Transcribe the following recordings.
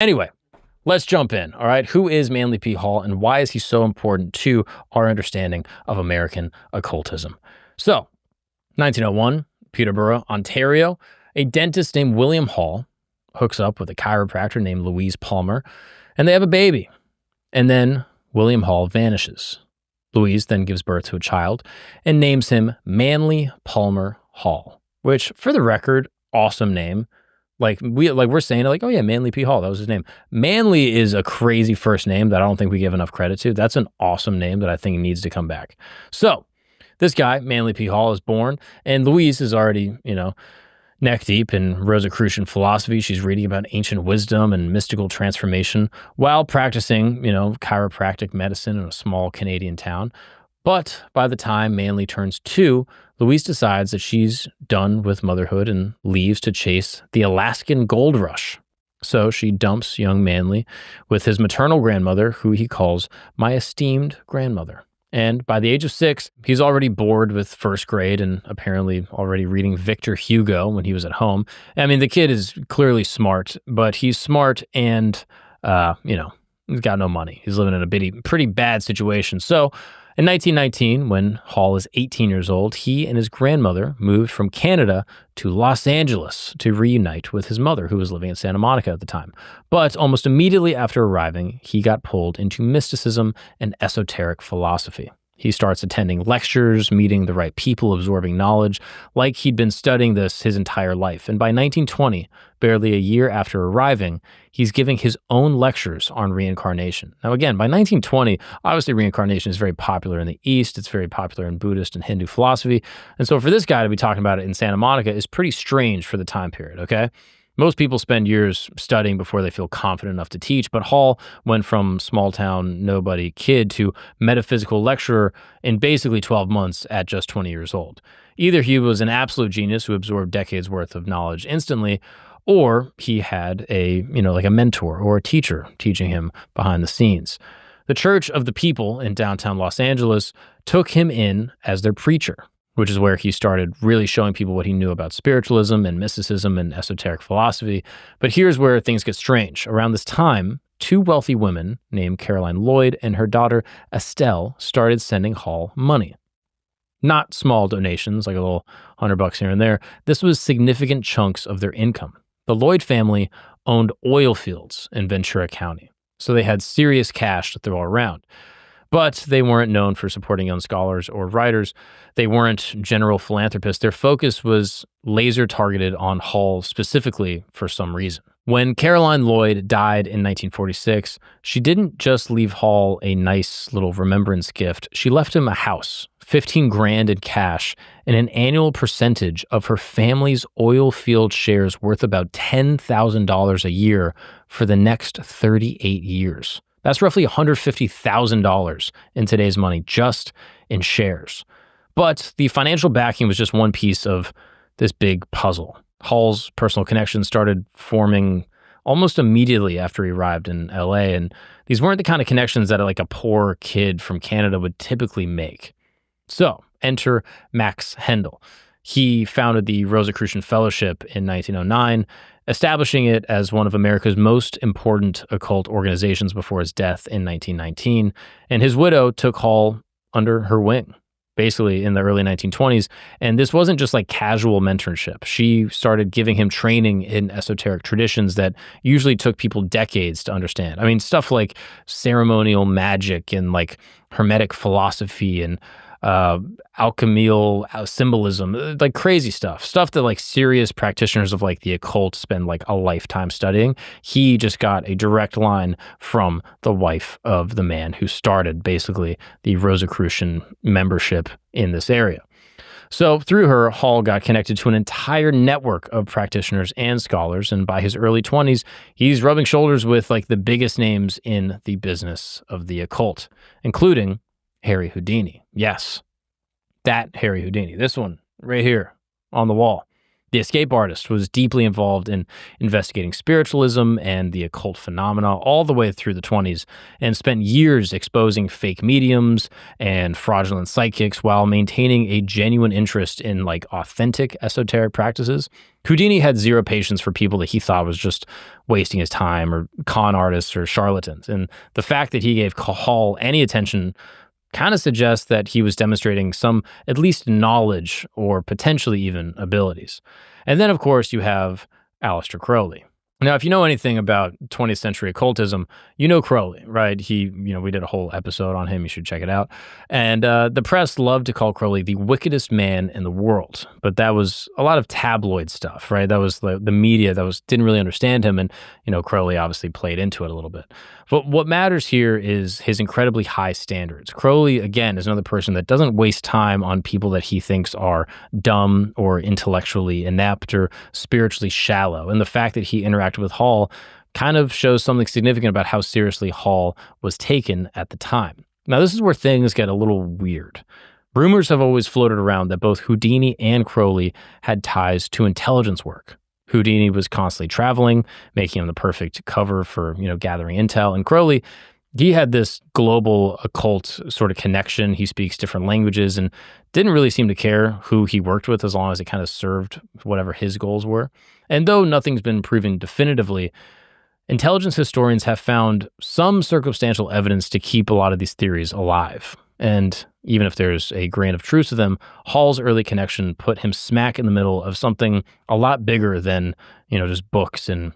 Anyway, let's jump in. All right. Who is Manly P. Hall and why is he so important to our understanding of American occultism? So, 1901, Peterborough, Ontario, a dentist named William Hall hooks up with a chiropractor named Louise Palmer, and they have a baby. And then William Hall vanishes. Louise then gives birth to a child and names him Manly Palmer Hall, which, for the record, awesome name. We're saying it like, oh yeah, Manly P. Hall, that was his name. Manly is a crazy first name that I don't think we give enough credit to. That's an awesome name that I think needs to come back. So this guy, Manly P. Hall, is born, and Louise is already, neck deep in Rosicrucian philosophy. She's reading about ancient wisdom and mystical transformation while practicing, chiropractic medicine in a small Canadian town. But by the time Manly turns 2, Louise decides that she's done with motherhood and leaves to chase the Alaskan gold rush. So she dumps young Manly with his maternal grandmother, who he calls my esteemed grandmother. And by the age of 6, he's already bored with first grade and apparently already reading Victor Hugo when he was at home. I mean, the kid is clearly smart, but he's smart and, he's got no money. He's living in a pretty bad situation. So in 1919, when Hall is 18 years old, he and his grandmother moved from Canada to Los Angeles to reunite with his mother, who was living in Santa Monica at the time. But almost immediately after arriving, he got pulled into mysticism and esoteric philosophy. He starts attending lectures, meeting the right people, absorbing knowledge, like he'd been studying this his entire life. And by 1920, barely a year after arriving, he's giving his own lectures on reincarnation. Now again, by 1920, obviously reincarnation is very popular in the East. It's very popular in Buddhist and Hindu philosophy. And so for this guy to be talking about it in Santa Monica is pretty strange for the time period, okay? Most people spend years studying before they feel confident enough to teach, but Hall went from small town nobody kid to metaphysical lecturer in basically 12 months at just 20 years old. Either he was an absolute genius who absorbed decades worth of knowledge instantly, or he had a mentor or a teacher teaching him behind the scenes. The Church of the People in downtown Los Angeles took him in as their preacher, which is where he started really showing people what he knew about spiritualism and mysticism and esoteric philosophy. But here's where things get strange. Around this time, 2 wealthy women named Caroline Lloyd and her daughter Estelle started sending Hall money. Not small donations, like a little $100 here and there. This was significant chunks of their income. The Lloyd family owned oil fields in Ventura County, so they had serious cash to throw around. But they weren't known for supporting young scholars or writers. They weren't general philanthropists. Their focus was laser targeted on Hall specifically for some reason. When Caroline Lloyd died in 1946, she didn't just leave Hall a nice little remembrance gift. She left him a house, $15,000 in cash, and an annual percentage of her family's oil field shares worth about $10,000 a year for the next 38 years. That's roughly $150,000 in today's money, just in shares. But the financial backing was just one piece of this big puzzle. Hall's personal connections started forming almost immediately after he arrived in LA, and these weren't the kind of connections that a poor kid from Canada would typically make. So, enter Max Hendel. He founded the Rosicrucian Fellowship in 1909, establishing it as one of America's most important occult organizations before his death in 1919. And his widow took Hall under her wing, basically in the early 1920s. And this wasn't just casual mentorship. She started giving him training in esoteric traditions that usually took people decades to understand. I mean, stuff like ceremonial magic and hermetic philosophy and alchemical symbolism, crazy stuff that serious practitioners of the occult spend a lifetime studying. He just got a direct line from the wife of the man who started basically the Rosicrucian membership in this area. So through her, Hall got connected to an entire network of practitioners and scholars, and by his early 20s, he's rubbing shoulders with the biggest names in the business of the occult, including Harry Houdini. Yes, that Harry Houdini. This one right here on the wall. The escape artist was deeply involved in investigating spiritualism and the occult phenomena all the way through the 20s and spent years exposing fake mediums and fraudulent psychics while maintaining a genuine interest in like authentic esoteric practices. Houdini had zero patience for people that he thought was just wasting his time or con artists or charlatans. And the fact that he gave Hall any attention kind of suggests that he was demonstrating some at least knowledge or potentially even abilities. And then, of course, you have Aleister Crowley. Now, if you know anything about 20th century occultism, you know Crowley, right? We did a whole episode on him. You should check it out. And the press loved to call Crowley the wickedest man in the world. But that was a lot of tabloid stuff, right? That was the media that didn't really understand him. And, Crowley obviously played into it a little bit. But what matters here is his incredibly high standards. Crowley, again, is another person that doesn't waste time on people that he thinks are dumb or intellectually inept or spiritually shallow. And the fact that he interacted with Hall kind of shows something significant about how seriously Hall was taken at the time. Now, this is where things get a little weird. Rumors have always floated around that both Houdini and Crowley had ties to intelligence work. Houdini was constantly traveling, making him the perfect cover for, gathering intel. And Crowley, he had this global occult sort of connection. He speaks different languages and didn't really seem to care who he worked with as long as it kind of served whatever his goals were. And though nothing's been proven definitively, intelligence historians have found some circumstantial evidence to keep a lot of these theories alive. And even if there's a grain of truth to them, Hall's early connection put him smack in the middle of something a lot bigger than, just books and,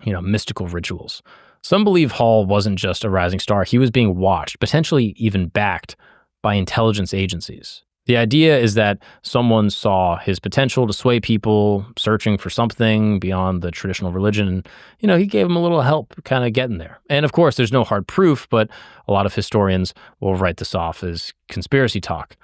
mystical rituals. Some believe Hall wasn't just a rising star. He was being watched, potentially even backed by intelligence agencies. The idea is that someone saw his potential to sway people searching for something beyond the traditional religion. And, he gave them a little help kind of getting there. And of course, there's no hard proof, but a lot of historians will write this off as conspiracy talk.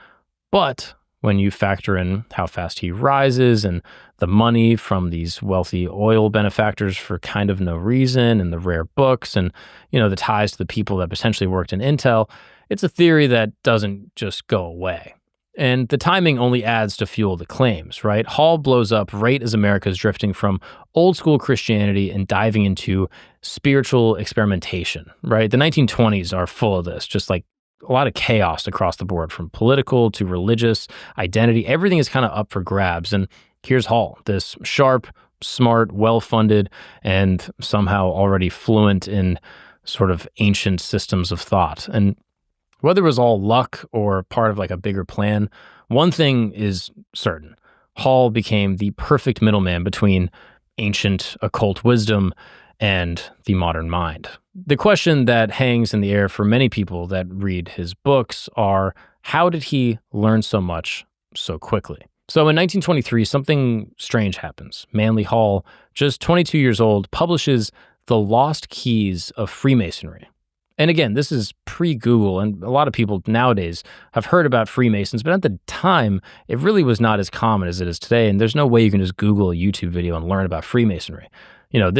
But when you factor in how fast he rises and the money from these wealthy oil benefactors for kind of no reason and the rare books and, the ties to the people that potentially worked in intel, it's a theory that doesn't just go away. And the timing only adds to fuel the claims, right? Hall blows up right as America's drifting from old school Christianity and diving into spiritual experimentation, right? The 1920s are full of this, just like a lot of chaos across the board, from political to religious, identity. Everything is kind of up for grabs. And here's Hall, this sharp, smart, well-funded, and somehow already fluent in sort of ancient systems of thought. And whether it was all luck or part of like a bigger plan, one thing is certain. Hall became the perfect middleman between ancient occult wisdom and the modern mind. The question that hangs in the air for many people that read his books are, how did he learn so much so quickly? So in 1923, something strange happens. Manly Hall, just 22 years old, publishes The Lost Keys of Freemasonry. And again, this is pre-Google, and a lot of people nowadays have heard about Freemasons, but at the time, it really was not as common as it is today, and there's no way you can just Google a YouTube video and learn about Freemasonry.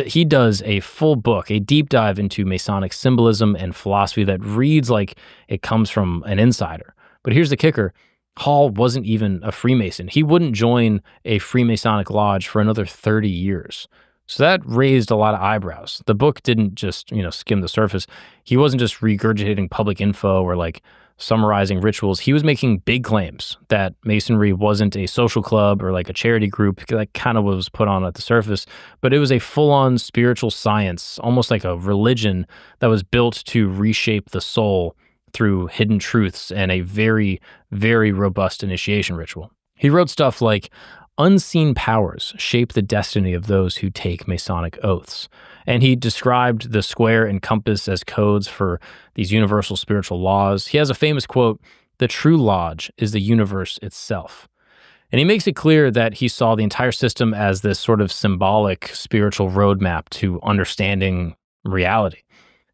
He does a full book, a deep dive into Masonic symbolism and philosophy that reads like it comes from an insider. But here's the kicker. Hall wasn't even a Freemason. He wouldn't join a Freemasonic lodge for another 30 years. So that raised a lot of eyebrows. The book didn't just, skim the surface. He wasn't just regurgitating public info or like summarizing rituals. He was making big claims that Masonry wasn't a social club or like a charity group. That kind of was put on at the surface, but it was a full-on spiritual science, almost like a religion that was built to reshape the soul through hidden truths and a very, very robust initiation ritual. He wrote stuff like, unseen powers shape the destiny of those who take Masonic oaths. And he described the square and compass as codes for these universal spiritual laws. He has a famous quote, "The true lodge is the universe itself." And he makes it clear that he saw the entire system as this sort of symbolic spiritual roadmap to understanding reality.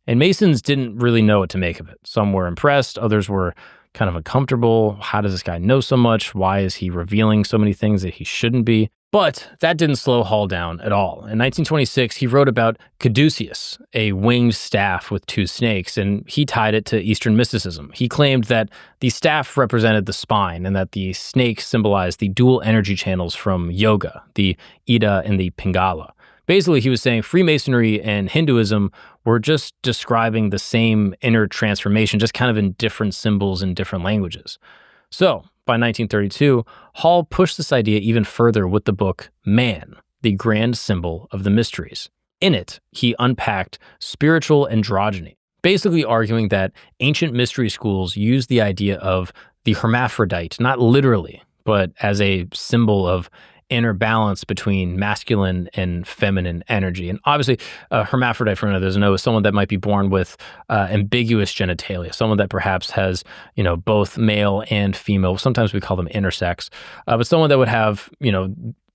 And Masons didn't really know what to make of it. Some were impressed, others were kind of uncomfortable. How does this guy know so much? Why is he revealing so many things that he shouldn't be? But that didn't slow Hall down at all. In 1926, he wrote about caduceus, a winged staff with two snakes, and he tied it to Eastern mysticism. He claimed that the staff represented the spine and that the snake symbolized the dual energy channels from yoga, the Ida and the Pingala. Basically, he was saying Freemasonry and Hinduism were just describing the same inner transformation, just kind of in different symbols and different languages. So, by 1932, Hall pushed this idea even further with the book Man, the Grand Symbol of the Mysteries. In it, he unpacked spiritual androgyny, basically arguing that ancient mystery schools used the idea of the hermaphrodite, not literally, but as a symbol of inner balance between masculine and feminine energy. And obviously, a hermaphrodite, for anyone that doesn't know, is someone that might be born with ambiguous genitalia, someone that perhaps has, both male and female. Sometimes we call them intersex, but someone that would have,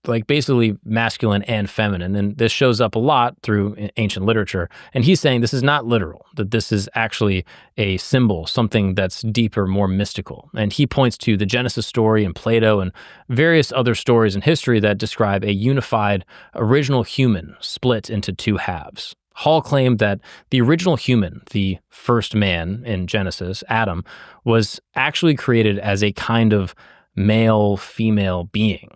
like basically masculine and feminine. And this shows up a lot through ancient literature. And he's saying this is not literal, that this is actually a symbol, something that's deeper, more mystical. And he points to the Genesis story and Plato and various other stories in history that describe a unified original human split into two halves. Hall claimed that the original human, the first man in Genesis, Adam, was actually created as a kind of male-female being.